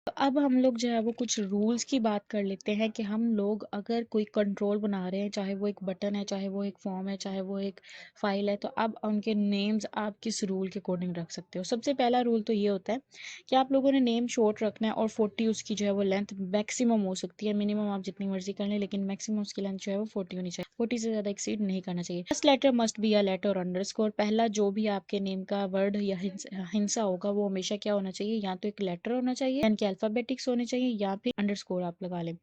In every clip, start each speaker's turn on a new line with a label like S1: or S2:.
S1: तो अब हम लोग जो है वो कुछ रूल्स की बात कर लेते हैं कि हम लोग अगर कोई कंट्रोल बना रहे हैं, चाहे वो एक बटन है, चाहे वो एक फॉर्म है, चाहे वो एक फाइल है, तो अब उनके नेम्स आप किस रूल के अकॉर्डिंग रख सकते हो। सबसे पहला रूल तो ये होता है कि आप लोगों ने नेम शॉर्ट रखना है और 40 उसकी जो है वो लेंथ मैक्सिमम हो सकती है। मिनिमम आप जितनी मर्जी कर लें, लेकिन मैक्सिमम उसकी लेंथ जो है वो 40 होनी चाहिए। 40 से ज़्यादा एक्सीड नहीं करना चाहिए। First letter must be a letter underscore. पहला जो भी आपके नेम का वर्ड या हिंसा होगा वो हमेशा क्या होना चाहिए, या तो एक लेटर होना चाहिए, यानी कि अल्फाबेटिक्स होने चाहिए, या फिर अंडरस्कोर आप लगा लें।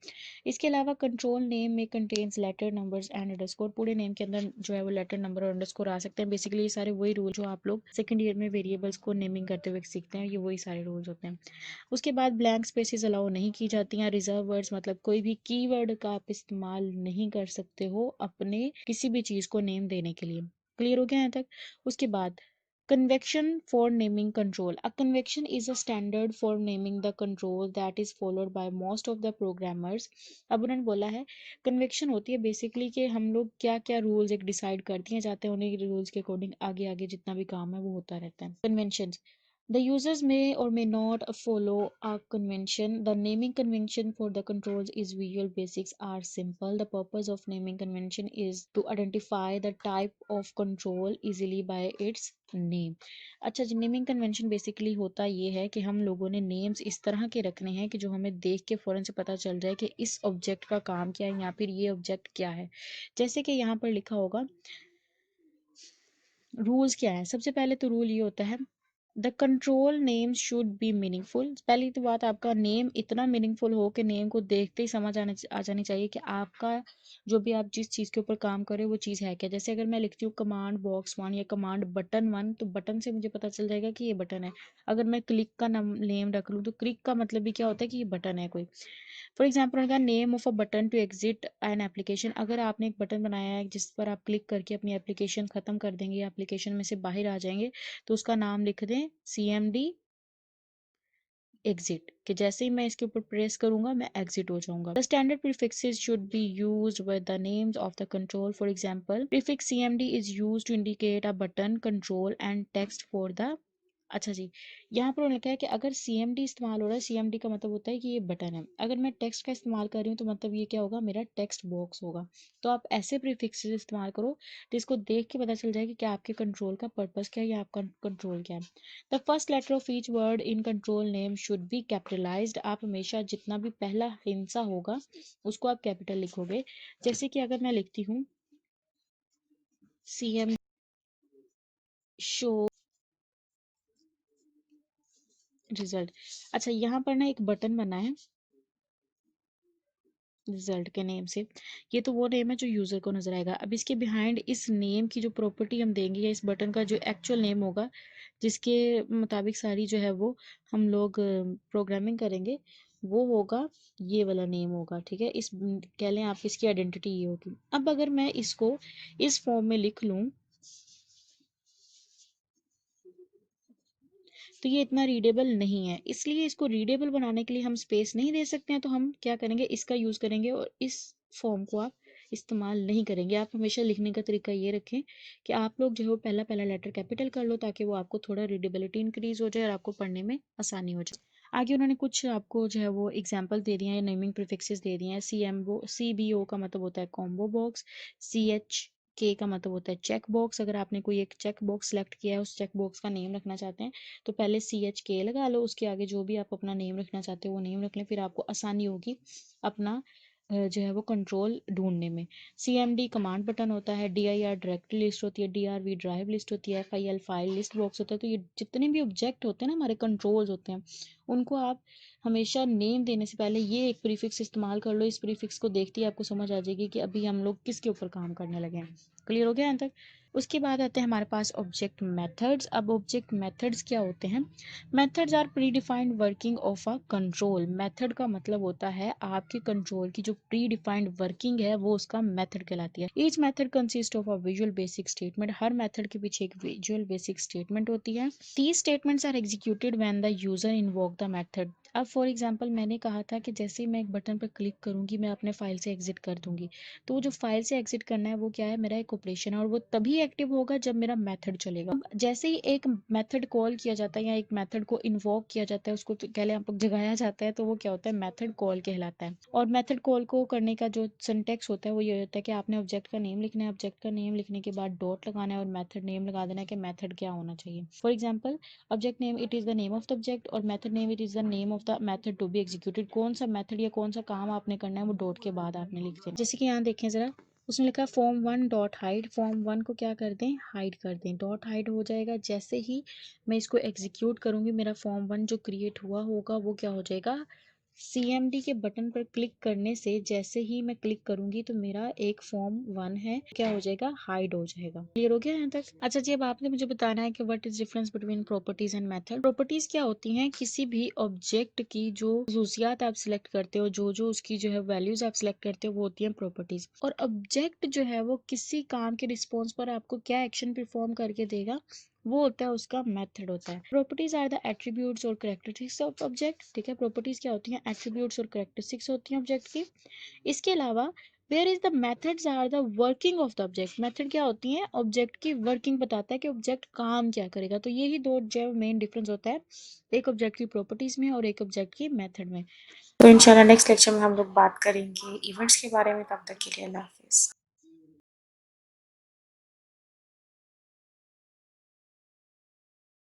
S1: इसके अलावा कंट्रोल नेम में contains letter numbers and underscore. पूरे नेम के अंदर जो है वो लेटर नंबर और अंडरस्कोर आ सकते हैं। बेसिकली ये सारे वही रूल जो आप लोग सेकंड ईयर में वेरिएबल्स को नेमिंग करते हुए सीखते हैं, ये वही सारे रूल्स होते हैं। उसके बाद ब्लैंक स्पेसेस अलाउ नहीं की जाती हैं। रिजर्व वर्ड्स मतलब कोई भी कीवर्ड का आप इस्तेमाल नहीं कर सकते हो अपने किसी भी चीज को नेम देने के लिए। क्लियर हो गया यहाँ तक। उसके बाद convection for naming control. A convection is a standard for naming the control that is followed by most of the programmers. अब उन्होंने बोला है कन्वेक्शन होती है बेसिकली कि हम लोग क्या क्या रूल्स एक डिसाइड करते हैं जाते हैं, उन्हीं रूल्स के अकॉर्डिंग आगे आगे जितना भी काम है वो होता रहता है। Convention, the users may or may not follow a convention. The naming convention for the controls is Visual Basics are simple. The purpose of naming convention is to identify the type of control easily by its name. अच्छा जी, naming convention basically होता ये है कि हम लोगों ने names इस तरह के रखने हैं कि जो हमें देख के फौरन से पता चल जाए कि इस ऑब्जेक्ट का काम क्या है या फिर ये ऑब्जेक्ट क्या है। जैसे कि यहाँ पर लिखा होगा रूल्स क्या है। सबसे पहले तो रूल ये होता है the control name should B meaningful. पहली तो बात, आपका नेम इतना मीनिंगफुल हो कि नेम को देखते ही समझ आ जानी चाहिए कि आपका जो भी आप जिस चीज़ के ऊपर काम कर रहे हो वो चीज़ है क्या। जैसे अगर मैं लिखती हूँ कमांड बॉक्स 1 या कमांड बटन 1, तो बटन से मुझे पता चल जाएगा कि ये बटन है। अगर मैं क्लिक का नेम रख लूँ तो क्लिक का मतलब भी क्या होता है कि ये बटन है कोई। फॉर एग्जाम्पल उनका name of a button to exit an application. अगर आपने एक बटन बनाया है जिस पर आप क्लिक करके अपनी एप्लीकेशन खत्म कर देंगे या एप्लीकेशन में से बाहर आ जाएंगे, तो उसका नाम लिख दें CMD एग्जिट, कि जैसे ही मैं इसके ऊपर प्रेस करूंगा मैं एग्जिट हो जाऊंगा। The standard prefixes should be used with the names of the control. For example prefix CMD is used to indicate a button control and text for the. अच्छा जी, यहाँ पर उन्होंने लिखा है कि अगर CMD इस्तेमाल हो रहा है, CMD का मतलब होता है कि ये बटन है। अगर मैं टेक्स्ट का इस्तेमाल कर रही हूँ तो मतलब ये क्या होगा, मेरा टेक्स्ट बॉक्स होगा। तो आप ऐसे प्रीफिक्सेस इस्तेमाल करो जिसको देख के पता चल जाए कि क्या आपके कंट्रोल का पर्पस क्या है या आपका कंट्रोल क्या है। The first letter of each word in control name should be capitalised. आप हमेशा जितना भी पहला हिंसा होगा उसको आप कैपिटल लिखोगे। जैसे कि अगर मैं लिखती हूँ CM शो रिजल्ट। अच्छा, यहाँ पर ना एक बटन बना है रिजल्ट के नेम से। ये तो वो नेम है जो यूजर को नजर आएगा। अब इसके बिहाइंड इस नेम की जो प्रॉपर्टी हम देंगे या इस बटन का जो एक्चुअल नेम होगा जिसके मुताबिक सारी जो है वो हम लोग प्रोग्रामिंग करेंगे, वो होगा ये वाला नेम होगा। ठीक है, इस कह लें आप इसकी आइडेंटिटी ये होगी। अब अगर मैं इसको इस फॉर्म में लिख लूं तो ये इतना रीडेबल नहीं है। इसलिए इसको रीडेबल बनाने के लिए हम स्पेस नहीं दे सकते हैं, तो हम क्या करेंगे, इसका यूज करेंगे और इस फॉर्म को आप इस्तेमाल नहीं करेंगे। आप हमेशा लिखने का तरीका ये रखें कि आप लोग जो है वो पहला पहला लेटर कैपिटल कर लो ताकि वो आपको थोड़ा रीडेबिलिटी इंक्रीज हो जाए और आपको पढ़ने में आसानी हो जाए। आगे उन्होंने कुछ आपको जो है वो एग्जाम्पल दे दिए हैं, नेमिंग प्रीफिक्सेस दे दिए हैं। CBO का मतलब होता है कॉम्बो बॉक्स। CHK का मतलब होता है चेक बॉक्स। अगर आपने कोई एक चेक बॉक्स सेलेक्ट किया है, उस चेक बॉक्स का नेम रखना चाहते हैं, तो पहले CHK लगा लो, उसके आगे जो भी आप अपना नेम रखना चाहते हो वो नेम रख लें, फिर आपको आसानी होगी अपना जो है वो कंट्रोल ढूंढने में। CMD कमांड बटन होता है। DIR डायरेक्टरी लिस्ट होती है। DRV ड्राइव लिस्ट होती है। FIL फाइल लिस्ट बॉक्स होता है। तो ये जितने भी ऑब्जेक्ट होते हैं ना, हमारे कंट्रोल्स होते हैं, उनको आप हमेशा नेम देने से पहले ये एक प्रीफिक्स इस्तेमाल कर लो। इस प्रीफिक्स को देखते ही आपको समझ आ जाएगी कि अभी हम लोग किसके ऊपर काम करने लगे हैं। क्लियर हो गया यहाँ तक। उसके बाद आते हैं हमारे पास ऑब्जेक्ट मेथड्स। अब ऑब्जेक्ट मेथड्स क्या होते हैं। Methods are predefined working of a control. Method का मतलब होता है आपके कंट्रोल की जो प्री डिफाइंड वर्किंग है वो उसका मेथड कहलाती है। Each method consist of a visual basic statement. हर मेथड के पीछे एक विजुअल बेसिक स्टेटमेंट होती है। These statements are executed when the user invoke the method. अब फॉर एग्जांपल मैंने कहा था कि जैसे ही मैं एक बटन पर क्लिक करूंगी मैं अपने फाइल से एग्जिट कर दूंगी। तो वो जो फाइल से एग्जिट करना है वो क्या है, मेरा एक ऑपरेशन है और वो तभी एक्टिव होगा जब मेरा मेथड चलेगा। अब जैसे ही एक मेथड कॉल किया जाता है या एक मेथड को इन्वोक किया जाता है, उसको तो पहले आप लोग जगाया जाता है, तो वो क्या होता है, मेथड कॉल कहलाता है। और मेथड कॉल को करने का जो सिंटेक्स होता है वो ये होता है कि आपने ऑब्जेक्ट का नेम लिखना है, ऑब्जेक्ट का नेम लिखने के बाद डॉट लगाना है और मेथड नेम लगा देना है कि मेथड क्या होना चाहिए। For example object name it is the name of the object और method name it is the name of the method to be executed. कौन सा मेथड या कौन सा काम आपने करना है वो डॉट के बाद आपने लिख देना। जैसे कि यहाँ देखें जरा, उसने लिखा form one dot hide, form one को क्या कर दें, हाइड कर दें। डॉट हाइड हो जाएगा, जैसे ही मैं इसको एग्जीक्यूट करूंगी मेरा फॉर्म वन जो क्रिएट हुआ होगा वो क्या हो जाएगा, CMD के बटन पर क्लिक करने से जैसे ही मैं क्लिक करूंगी तो मेरा एक फॉर्म वन है क्या हो जाएगा, हाइड हो जाएगा। क्लियर हो गया यहाँ तक? अच्छा जी, अब आपने मुझे बताना है कि what is difference between properties and method. Properties क्या होती हैं, किसी भी ऑब्जेक्ट की जो खसूसियात आप सिलेक्ट करते हो, जो जो उसकी जो है वैल्यूज आप सिलेक्ट करते हो वो होती हैं प्रॉपर्टीज। और ऑब्जेक्ट जो है वो किसी काम के रिस्पॉन्स पर आपको क्या एक्शन परफॉर्म करके देगा वो होता है उसका मेथड होता है। प्रॉपर्टीज आर द एट्रीब्यूट्स और कैरेक्टरिस्टिक्स ऑफ ऑब्जेक्ट। ठीक है, प्रॉपर्टीज क्या होती हैं, एट्रीब्यूट्स और कैरेक्टरिस्टिक्स होती हैं ऑब्जेक्ट की। इसके अलावा where is the methods are the working of the object. Method क्या होती है, ऑब्जेक्ट की वर्किंग बताता है कि ऑब्जेक्ट काम क्या करेगा। तो यही दो जो मेन डिफरेंस होता है एक ऑब्जेक्ट की प्रॉपर्टीज में और एक ऑब्जेक्ट की मेथड में। तो इंशाल्लाह नेक्स्ट लेक्चर में हम लोग बात करेंगे इवेंट्स के बारे में। तब तक के लिए अल्लाह हाफिज।